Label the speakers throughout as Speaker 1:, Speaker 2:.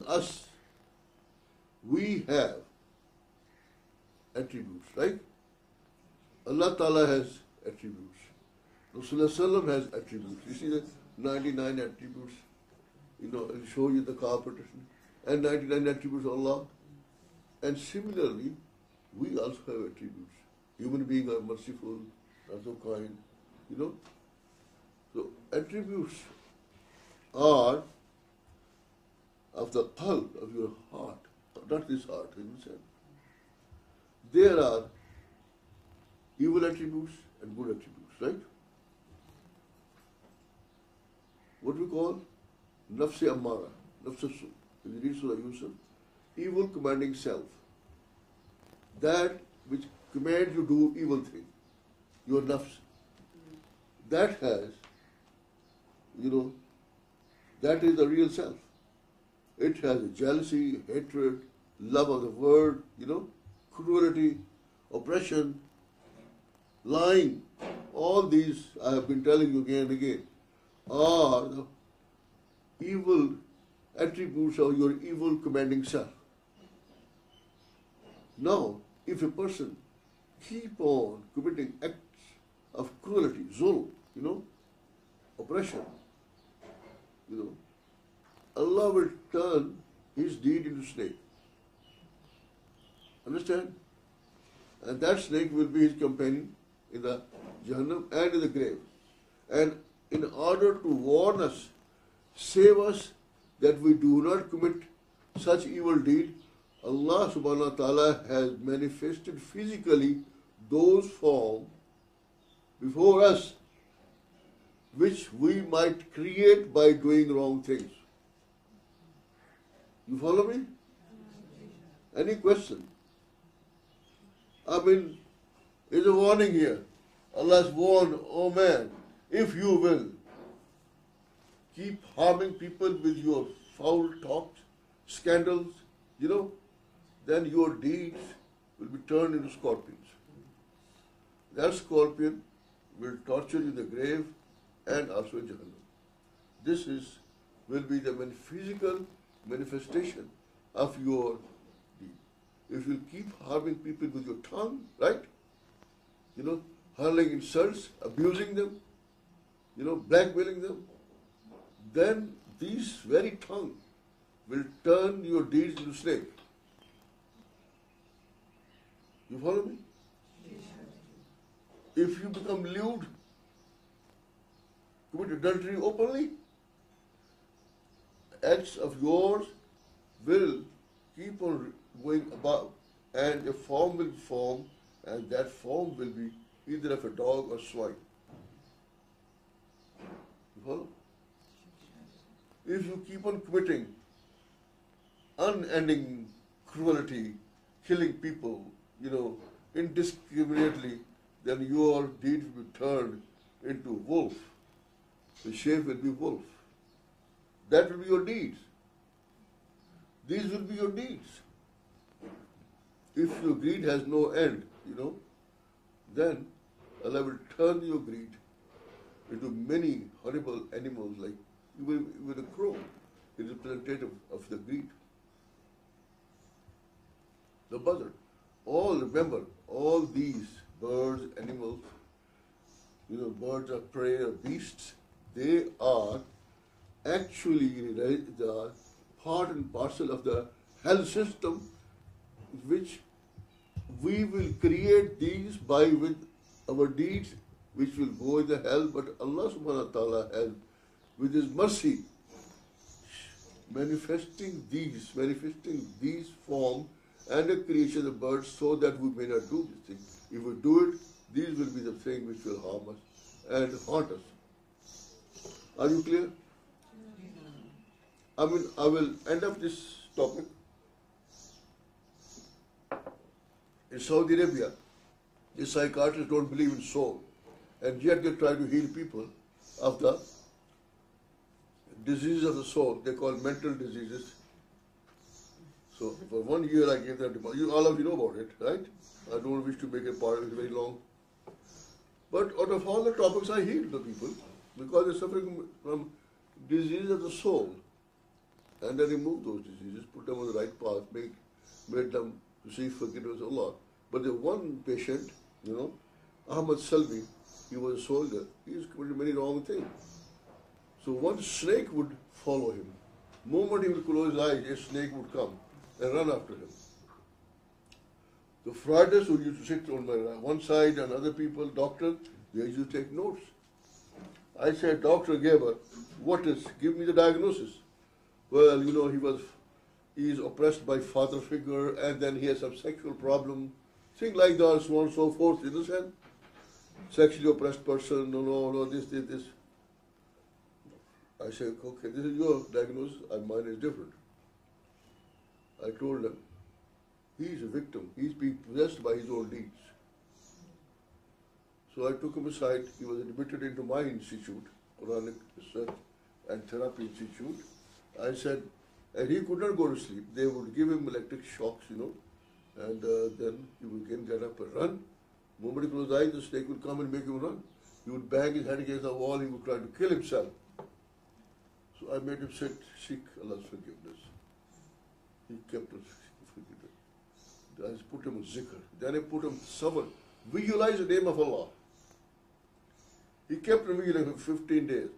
Speaker 1: us, we have attributes, right? Allah Ta'ala has attributes. Rasulullah has attributes. You see the 99 attributes, I'll show you the carpet and 99 attributes of Allah. And similarly, we also have attributes. Human beings are merciful, are so kind, So attributes are of the qalb, of your heart, not this heart, understand? There are evil attributes and good attributes, right? What we call nafs ammara, nafs su. If you read Surah Yusuf, evil commanding self. That which commands you do evil thing, your nafs. That has, that is the real self. It has jealousy, hatred, love of the world, cruelty, oppression, lying. All these, I have been telling you again and again, are the evil attributes of your evil commanding self. Now, if a person keep on committing acts of cruelty, zulm, oppression, Allah will turn his deed into snake. Understand? And that snake will be his companion in the Jahannam and in the grave. And in order to warn us, save us, that we do not commit such evil deed, Allah subhanahu wa ta'ala has manifested physically those forms before us which we might create by doing wrong things. You follow me? Any question? There's a warning here. Allah has warned, oh man, if you will keep harming people with your foul talks, scandals, then your deeds will be turned into scorpions. That scorpion will torture you in the grave and also in Jahannam. This will be the physical manifestation of your deed. If you keep harming people with your tongue, right? Hurling insults, abusing them, blackmailing them, then these very tongue will turn your deeds into snake. You follow me? If you become lewd, commit adultery openly, acts of yours will keep on going about, and a form will form, and that form will be either of a dog or swine. You follow? If you keep on committing unending cruelty, killing people, indiscriminately, then your deed will be turned into wolf. The shape will be wolf. That will be your deeds. These will be your deeds. If your greed has no end, then Allah will turn your greed into many horrible animals, like even a crow is representative of the greed. The buzzard. Remember, all these birds, animals, birds of prey or beasts, they are actually the part and parcel of the hell system, which we will create these with our deeds, which will go in the hell. But Allah subhanahu wa ta'ala has, with His mercy, manifesting these forms and the creation of birds, so that we may not do this thing. If we do it, these will be the thing which will harm us and haunt us. Are you clear? I will end up this topic. In Saudi Arabia, the psychiatrists don't believe in soul, and yet they try to heal people of the diseases of the soul. They call mental diseases. So for 1 year I gave them deposit. All of you know about it, right? I don't wish to make a part of it very long. But out of all the topics, I healed the people because they're suffering from disease of the soul. and then remove those diseases, put them on the right path, made them to see forgiveness of Allah. But the one patient, Ahmad Salvi, he was a soldier, he has committed many wrong things. So one snake would follow him. The moment he would close his eyes, a snake would come and run after him. The Fridays who used to sit on my one side and other people, doctors, they used to take notes. I said, Dr. Geber, give me the diagnosis. Well, he is oppressed by father figure and then he has some sexual problem, things like that, so on and so forth, you understand? Sexually oppressed person, this. I said, okay, this is your diagnosis, and mine is different. I told him, he is a victim, he is being possessed by his own deeds. So I took him aside, he was admitted into my institute, Quranic Research and Therapy Institute. I said, and he could not go to sleep. They would give him electric shocks, and then he would again get up and run. The moment he closed his eyes, the snake would come and make him run. He would bang his head against the wall, he would try to kill himself. So I made him seek Allah's forgiveness. He kept on forgiveness. I put him on zikr. Then I put him sabr. Visualize the name of Allah. He kept on visualizing for 15 days.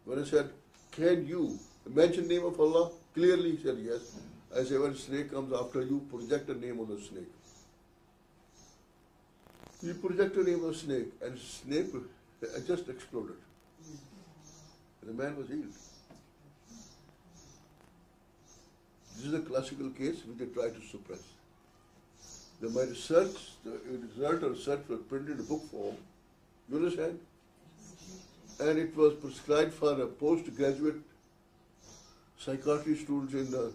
Speaker 1: When I said, can you mention the name of Allah? Clearly he said yes. I said, when a snake comes after you, project the name of the snake. He projected the name of the snake, and the snake just exploded. And the man was healed. This is a classical case which they try to suppress. My research, the result of research was printed in book form. You understand? And it was prescribed for a postgraduate psychiatry students in the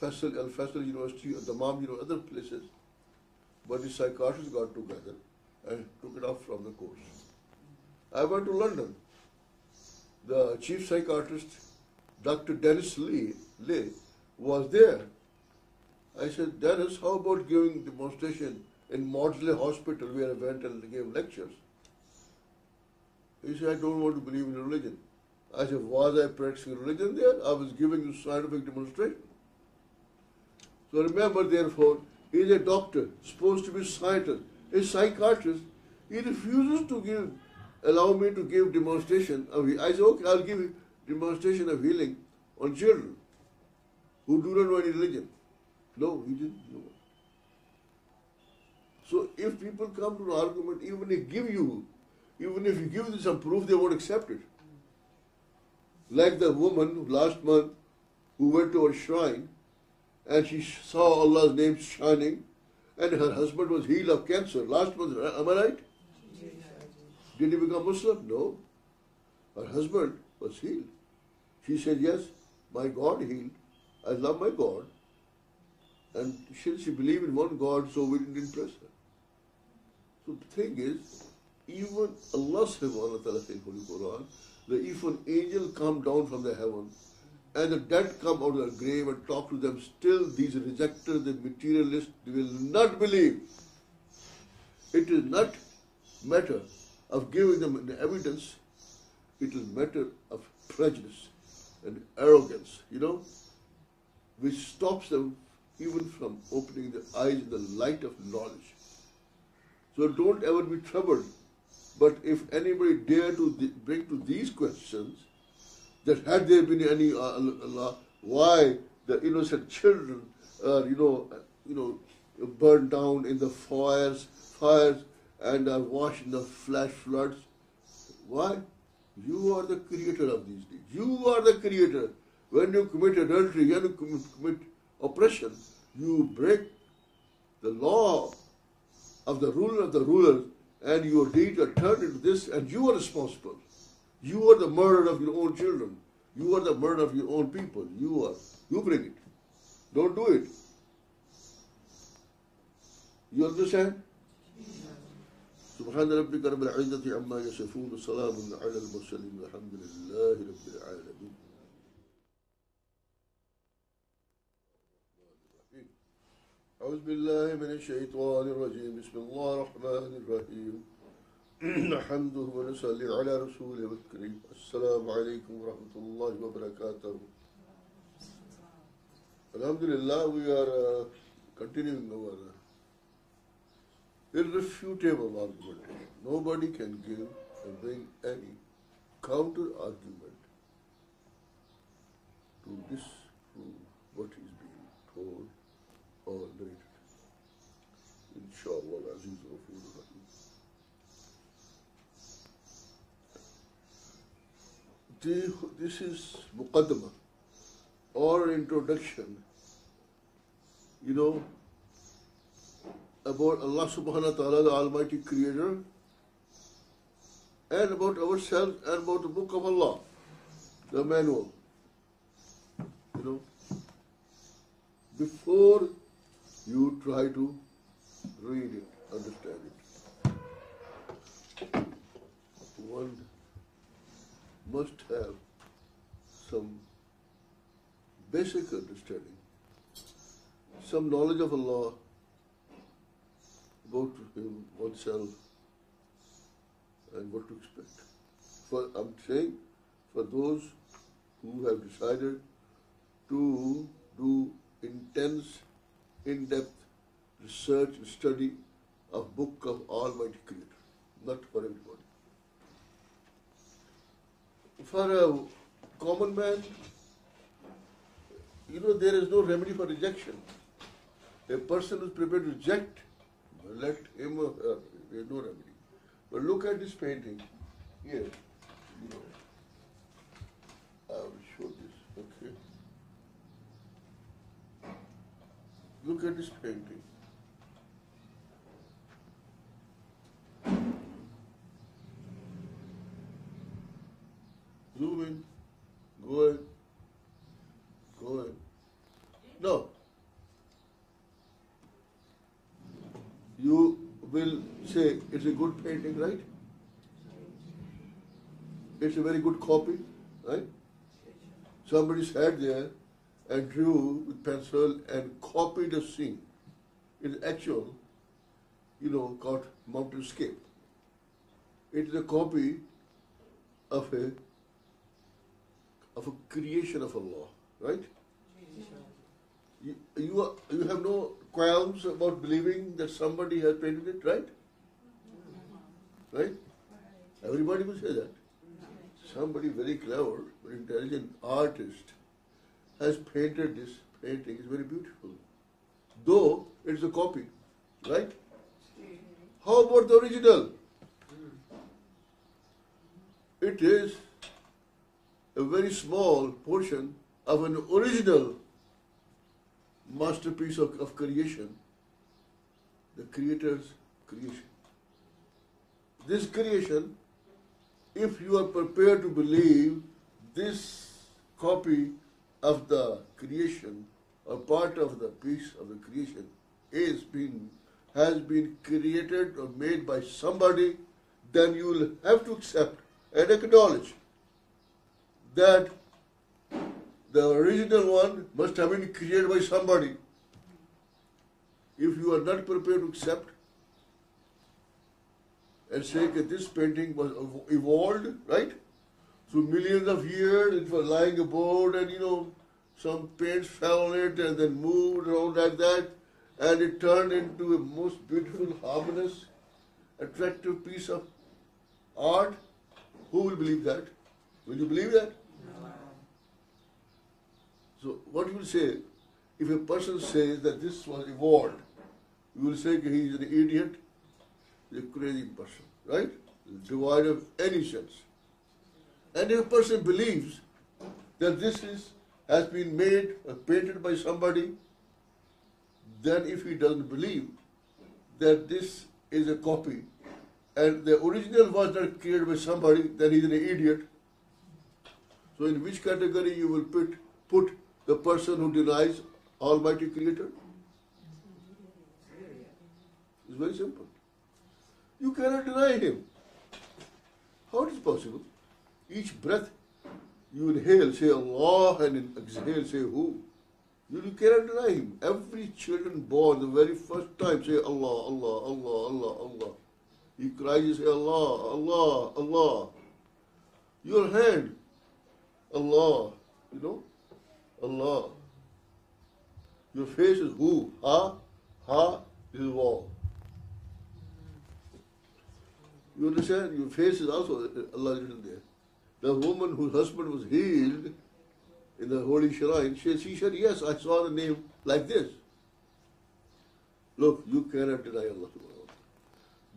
Speaker 1: Faisal University, Dammam, other places. But the psychiatrists got together and took it off from the course. I went to London. The chief psychiatrist, Dr. Dennis Lay, was there. I said, Dennis, how about giving demonstration in Maudsley Hospital where I went and gave lectures? He said, I don't want to believe in religion. I said, was I practicing religion there? I was giving you scientific demonstration. So remember, therefore, he is a doctor, supposed to be a scientist, a psychiatrist. He refuses to allow me to give demonstration of healing. I said, okay, I'll give you demonstration of healing on children who do not know any religion. No, he didn't know. So if people come to an argument, even if you give them some proof, they won't accept it. Like the woman last month who went to her shrine and she saw Allah's name shining and her husband was healed of cancer. Last month, am I right? Did he become Muslim? No. Her husband was healed. She said, yes, my God healed. I love my God. And she believed in one God, so we didn't impress her. So the thing is, even Allah subhanahu wa ta'ala says in Holy Qur'an, that if an angel come down from the heaven and the dead come out of their grave and talk to them, still these rejectors, the materialists, they will not believe. It is not matter of giving them the evidence, it is matter of prejudice and arrogance, which stops them even from opening their eyes in the light of knowledge. So don't ever be troubled. But if anybody dare to bring to these questions, that had there been any Allah, why the innocent children are, burned down in the fires and are washed in the flash floods? Why? You are the creator of these deeds. You are the creator. When you commit adultery, when you commit oppression, you break the law of the ruler of the rulers, and your deeds are turned into this, and you are responsible. You are the murderer of your own children. You are the murderer of your own people. You bring it. Don't do it. You understand? سبحان ربك رب العزة عما يصفون وسلام على المرسلين والحمد لله رب العالمين. أعوذ بالله من الشيطان الرجيم. بسم الله الرحمن الرحيم. نحمده ونصلي على رسوله الكريم. السلام عليكم ورحمة الله وبركاته. Alhamdulillah, we are continuing our irrefutable argumentation. Nobody can give and bring any counter argument to disprove what is being told or narrated. Inshallah, Aziz Ghafur Rahim. This is Muqaddamah, or introduction, about Allah subhanahu wa ta'ala, the Almighty Creator, and about ourselves, and about the Book of Allah, the manual. Before you try to read it, understand it, one must have some basic understanding, some knowledge of Allah, about Him, oneself, and what to expect. I'm saying, for those who have decided to do intense, in-depth research and study of Book of Almighty Creator, not for everybody. For a common man, there is no remedy for rejection. A person who is prepared to reject, let him or her, there is no remedy. But look at this painting here. I will show this. Okay. Look at this painting. Zoom in. Go ahead. Go ahead. Now, you will say it's a good painting, right? It's a very good copy, right? Somebody sat there and drew with pencil and copied a scene. It's actual, called mountainscape. It is a copy of a creation of Allah, right? You have no qualms about believing that somebody has painted it, right? Right? Everybody will say that. Somebody very clever, very intelligent artist has painted this painting. It's very beautiful. Though it's a copy, right? How about the original? It is a very small portion of an original masterpiece of creation, the Creator's creation. This creation, if you are prepared to believe this copy of the creation or part of the piece of the creation has been created or made by somebody, then you will have to accept and acknowledge that the original one must have been created by somebody. If you are not prepared to accept and say that this painting was evolved, right? Through millions of years, it was lying about and some paints fell on it and then moved around like that, and it turned into a most beautiful, harmonious, attractive piece of art. Who will believe that? Will you believe that? So what you will say, if a person says that this was evolved, you will say he is an idiot, he is a crazy person, right? Devoid of any sense. And if a person believes that this has been made or painted by somebody, then if he doesn't believe that this is a copy and the original was not created by somebody, then he is an idiot. So in which category you will put the person who denies Almighty Creator? It's very simple. You cannot deny Him. How it is possible? Each breath you inhale, say Allah, and in exhale, say who? You cannot deny Him. Every children born the very first time say Allah, Allah, Allah, Allah, Allah. He cries, you say Allah, Allah, Allah. Your hand, Allah, Allah. Your face is who? Ha, ha, this is wall. You understand? Your face is also Allah written there. The woman whose husband was healed in the Holy Qur'an, she said, yes, I saw the name like this. Look, you cannot deny Allah.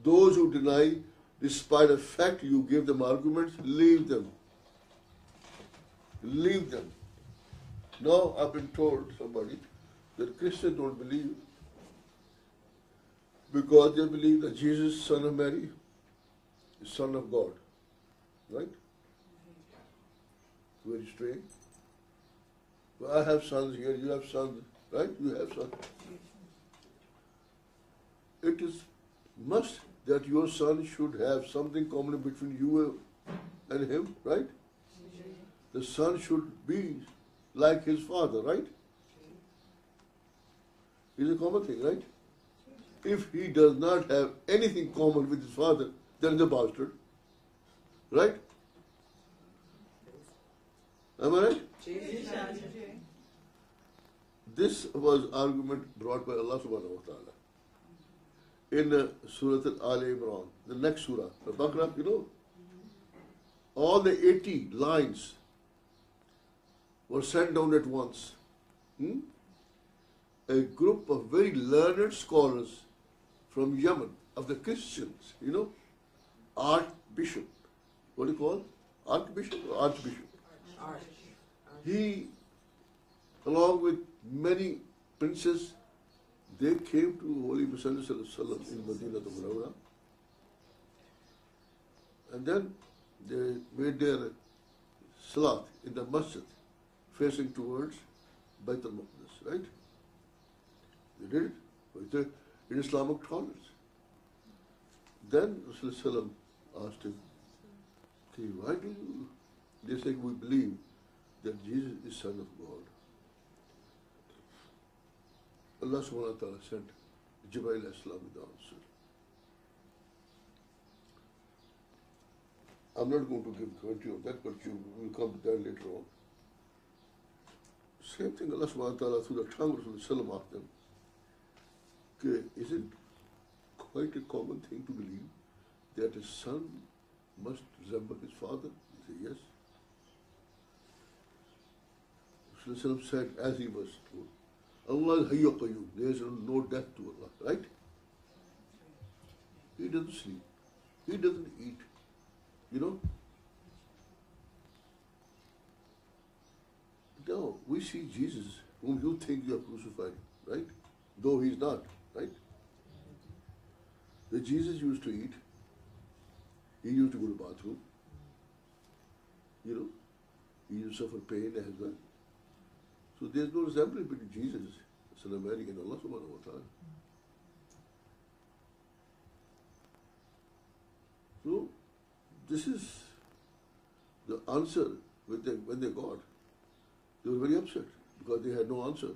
Speaker 1: Those who deny, despite the fact you give them arguments, leave them. Leave them. Now I've been told somebody that Christians don't believe because they believe that Jesus, son of Mary, is son of God. Right? Very strange. Well, I have sons here, you have sons, right? You have sons. It is must that your son should have something common between you and him, right? The son should be like his father, right? It's a common thing, right? If he does not have anything common with his father, then he's a bastard. Right? Am I right? This was argument brought by Allah subhanahu wa ta'ala. In Surah Al-Imran, the next surah, Al-Baqarah, you know, all the 80 lines were sent down at once. A group of very learned scholars from Yemen, of the Christians, you know, Archbishop, what do you call? Archbishop or Archbishop? He, along with many princes, they came to Holy Muhammad in Medina Munawwara, and then they made their salat in the masjid, facing towards Bait al-Maqdis, right? They did it in Islamic tolerance. Then Rasulullah asked him, okay, why do you? They say, we believe that Jesus is Son of God. Allah subhanahu wa ta'ala sent Jibreel alayhi salam with the answer. I'm not going to give commentary on that, but you will come to that later on. Same thing Allah subhanahu wa ta'ala through the tongue of Rasulullah asked them, okay, is it quite a common thing to believe that a son must resemble his father? He said, yes. Rasulullah said, as he was told, Allah is Hayy Qayyum. There is no death to Allah, right? He doesn't sleep. He doesn't eat. You know? Now, we see Jesus, whom you think you are crucified, right? Though he's not, right? The Jesus used to eat. He used to go to the bathroom. You know? He used to suffer pain as well. So there's no resemblance between Jesus, Son of Mary, and Allah subhanahu wa ta'ala. So this is the answer when they got. They were very upset because they had no answer.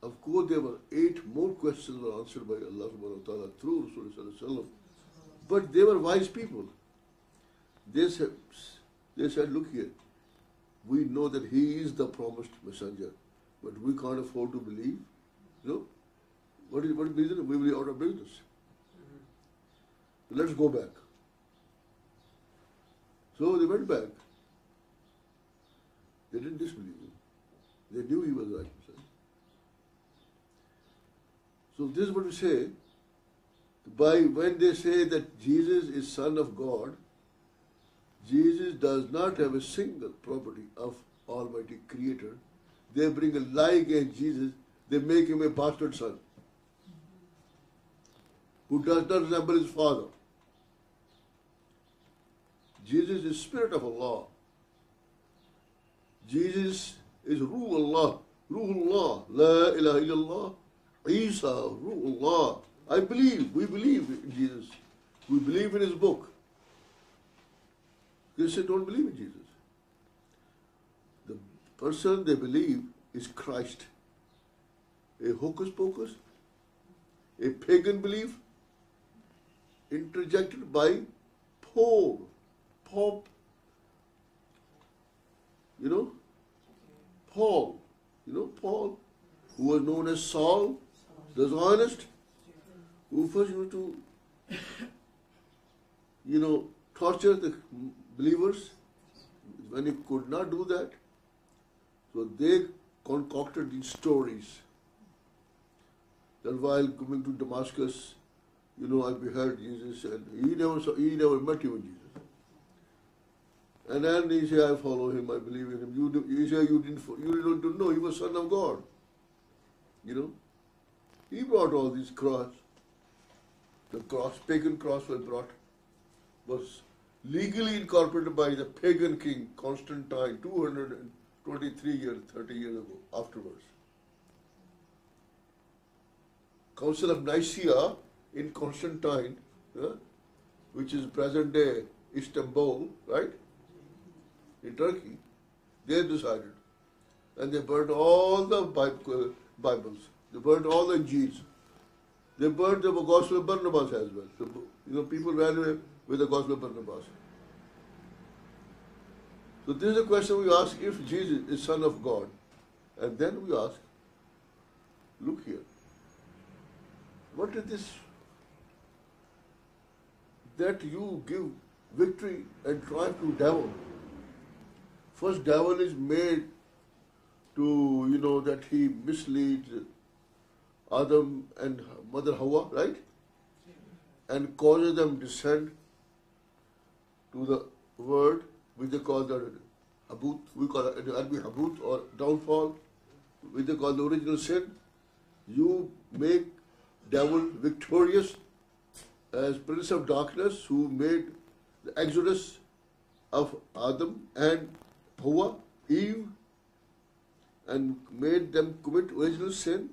Speaker 1: Of course, there were 8 more questions were answered by Allah subhanahu wa ta'ala through Rasulullah. But they were wise people. They said, look here, we know that he is the promised messenger, but we can't afford to believe. You know, what is the reason? We will be out of business. Let's go back. So they went back. They didn't disbelieve him. They knew he was the right messenger. So this is what we say. When they say that Jesus is Son of God, Jesus does not have a single property of Almighty Creator. They bring a lie against Jesus. They make him a bastard son who does not resemble his father. Jesus is Spirit of Allah. Jesus is Ruhullah, Ruhullah, La ilaha illallah, Isa, Ruhullah. We believe in Jesus. We believe in his book. They say don't believe in Jesus. The person they believe is Christ. A hocus pocus, a pagan belief, interjected by Pope. You know, Paul. You know, Paul. who was known as Saul, the Zionist, who first used to, torture the believers. When he could not do that, so they concocted these stories that while coming to Damascus, I beheld Jesus, and he never met even Jesus. And then he said, I follow him, I believe in him. He said, you didn't know he was Son of God. He brought all these cross. The pagan cross was legally incorporated by the pagan king Constantine 223 years, 30 years ago, afterwards. Council of Nicaea in Constantine, which is present day Istanbul, right? In Turkey, they decided. And they burned all the Bibles. They burned all the Injils. They burned the Gospel of Barnabas as well. So, people ran away with the Gospel of Barnabas. So this is a question we ask, if Jesus is Son of God. And then we ask, look here. What is this? That you give victory and triumph to devil. First, devil is made to, that he misleads Adam and Mother Hawa, right? And causes them descent to the word which they call the habut, we call it Arabic habut or downfall, which they call the original sin. You make devil victorious as Prince of Darkness, who made the exodus of Adam and Hawa, Eve, and made them commit original sin.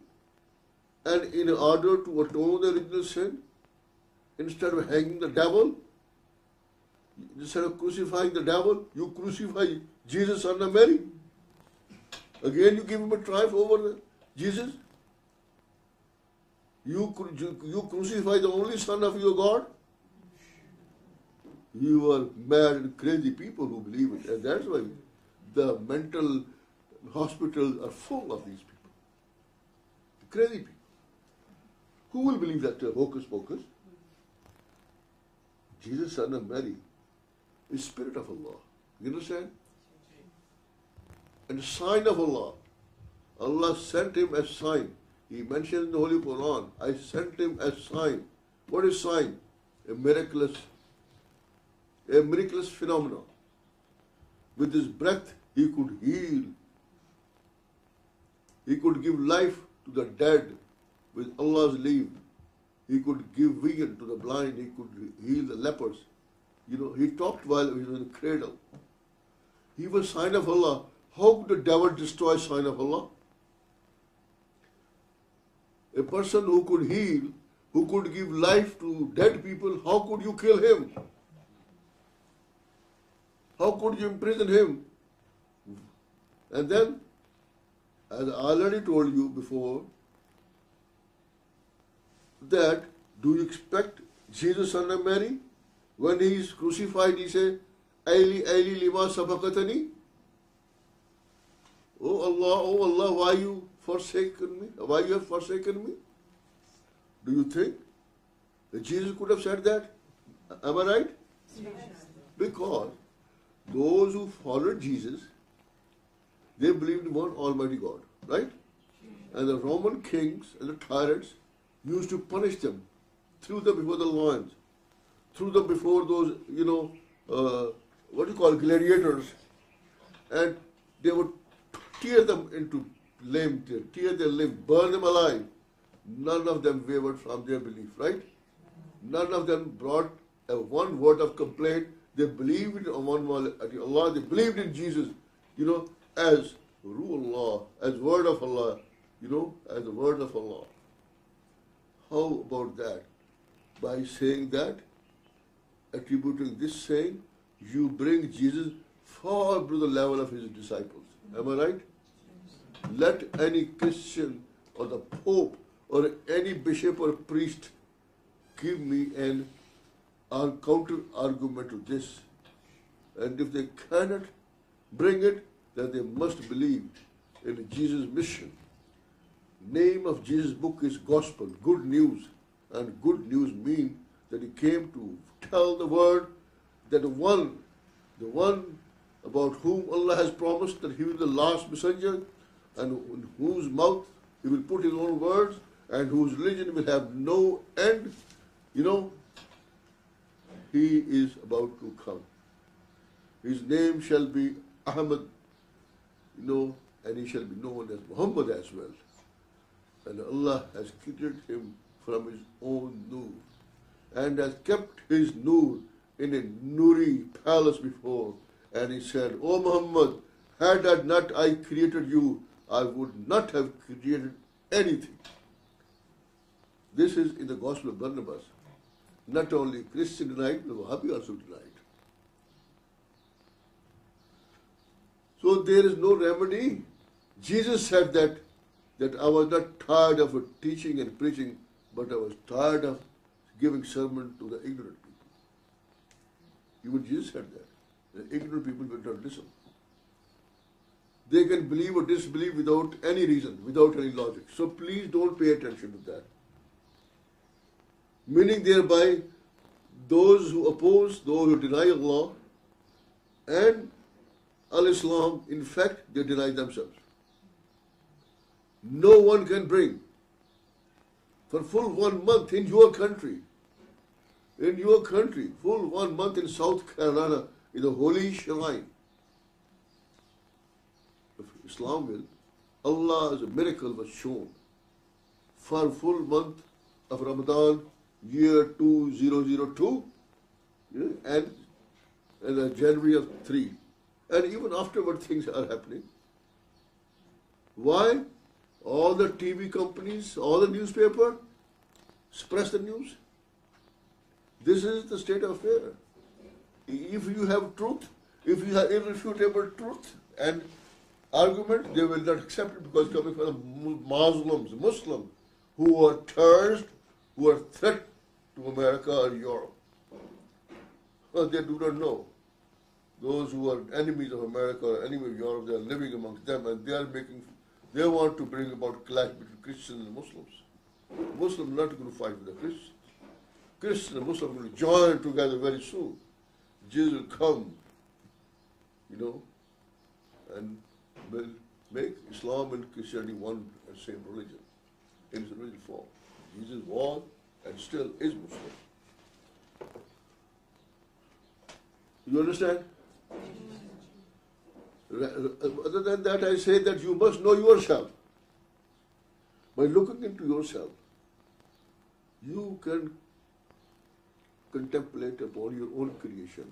Speaker 1: And in order to atone the original sin, instead of hanging the devil, instead of crucifying the devil, you crucify Jesus, Son of Mary. Again, you give him a triumph over Jesus. You crucify the only Son of your God. You are mad and crazy people who believe it. And that's why the mental hospitals are full of these people. Crazy people. Who will believe that hocus pocus? Jesus, Son of Mary, is Spirit of Allah. You understand? And the sign of Allah. Allah sent him as sign. He mentioned in the Holy Qur'an, I sent him as sign. What is sign? A miraculous phenomenon. With his breath, he could heal. He could give life to the dead with Allah's leave. He could give vision to the blind. He could heal the lepers. He talked while he was in the cradle. He was sign of Allah. How could the devil destroy sign of Allah? A person who could heal, who could give life to dead people, how could you kill him? How could you imprison him? And then, as I already told you before, that do you expect Jesus, Son of Mary, when he is crucified, he said, Aili, Aili, lima sabaqatani? Oh Allah, why you forsaken me? Why you have forsaken me? Do you think that Jesus could have said that? Am I right? Yes. Because those who followed Jesus, they believed in one Almighty God, right? And the Roman kings and the tyrants used to punish them, threw them before the lions, threw them before those, what you call gladiators, and they would tear them into limb, tear their limb, burn them alive. None of them wavered from their belief, right? None of them brought one word of complaint. They believed in Allah, they believed in Jesus, as Ruhullah, as word of Allah, as the word of Allah. How about that? By saying that, attributing this saying, you bring Jesus far below the level of his disciples. Am I right? Let any Christian or the Pope or any bishop or priest give me an counter argument to this. And if they cannot bring it, then they must believe in Jesus' mission. name of Jesus' book is Gospel, good news. And good news means that he came to tell the world that the one about whom Allah has promised that he will be the last messenger, and in whose mouth he will put his own words, and whose religion will have no end, he is about to come. His name shall be Ahmad, and he shall be known as Muhammad as well. And Allah has created him from his own nur, and has kept his nur in a nuri palace before. And he said, "O Muhammad, had I not I created you, I would not have created anything." This is in the Gospel of Barnabas. Not only Christian denied, but Wahhabi also denied. So there is no remedy. Jesus said that I was not tired of teaching and preaching, but I was tired of giving sermon to the ignorant people. Even Jesus said that. The ignorant people will not listen. They can believe or disbelieve without any reason, without any logic. So please don't pay attention to that. Meaning thereby, those who oppose, those who deny Allah and Al-Islam, in fact, they deny themselves. No one can bring for full 1 month in your country, full 1 month in South Carolina, in the Holy Shrine of Islam will, Allah's miracle was shown for full month of Ramadan, year 2002, and January of 3. And even afterward things are happening. Why? All the TV companies, all the newspaper, suppress the news. This is the state of affairs. If you have truth, if you have irrefutable truth and argument, they will not accept it because coming from the Muslims who are terrorists, who are threat to America or Europe. Well, they do not know. Those who are enemies of America or enemies of Europe, they are living amongst them, and they want to bring about clash between Christians and Muslims. Muslims are not going to fight with the Christians. Christians and Muslims are going to join together very soon. Jesus will come, and will make Islam and Christianity one and same religion in its original form. Jesus was and still is Muslim. You understand? Other than that, I say that you must know yourself. By looking into yourself, you can contemplate upon your own creation.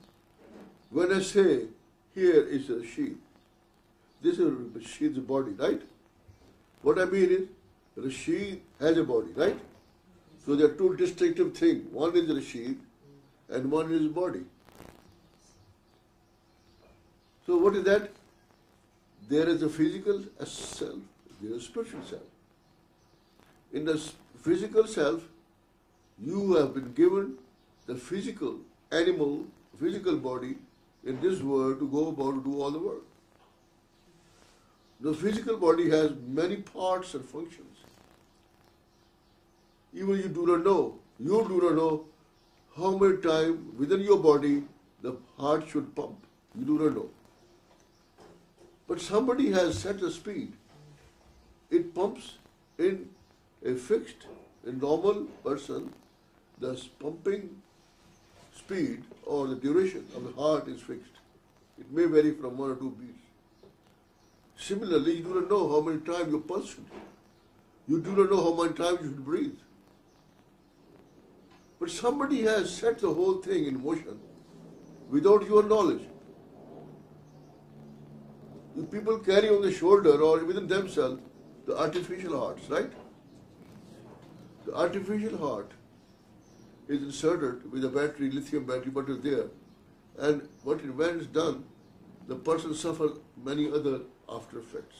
Speaker 1: When I say, here is a sheep, this is Rashid's body, right? What I mean is, Rashid has a body, right? So there are two distinctive things. One is Rashid and one is body. So what is that? There is a physical self, there is a spiritual self. In the physical self, you have been given the physical animal, physical body in this world to go about to do all the work. The physical body has many parts and functions. Even you do not know how many times within your body the heart should pump. You do not know. But somebody has set the speed. It pumps in a fixed, a normal person, the pumping speed or the duration of the heart is fixed. It may vary from 1 or 2 beats. Similarly, you do not know how many times your pulse should. You do not know how many times you should breathe. But somebody has set the whole thing in motion without your knowledge. People carry on the shoulder or within themselves the artificial hearts, right? The artificial heart is inserted with a battery, lithium battery, but it's there. And when it's done, the person suffers many other after effects.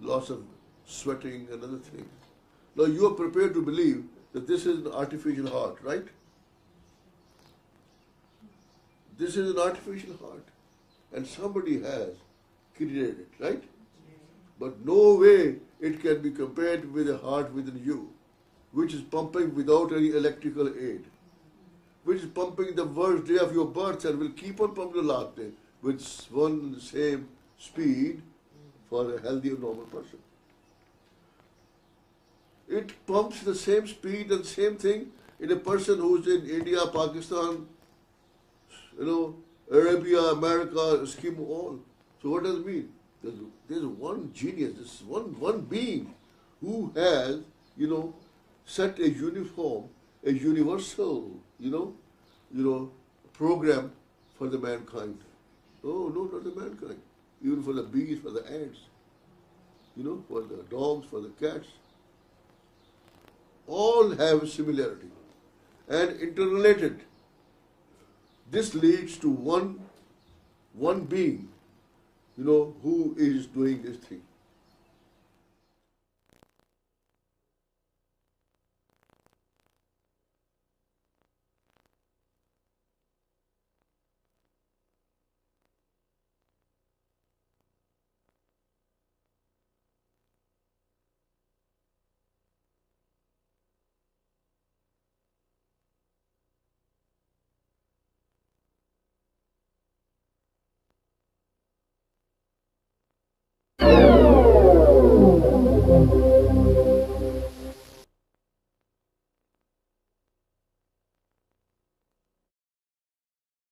Speaker 1: Loss of sweating and other things. Now you are prepared to believe that this is an artificial heart, right? This is an artificial heart. And somebody has created it, right? But no way it can be compared with a heart within you, which is pumping without any electrical aid, which is pumping the first day of your birth and will keep on pumping the last day with one and the same speed for a healthy and normal person. It pumps the same speed and same thing in a person who's in India, Pakistan, Arabia, America, Eskimo, all. So what does it mean? There's one genius, there's one being who has, set a uniform, a universal, program for the mankind. Oh, no, not the mankind. Even for the bees, for the ants, for the dogs, for the cats. All have similarity and interrelated. This leads to one being, who is doing this thing.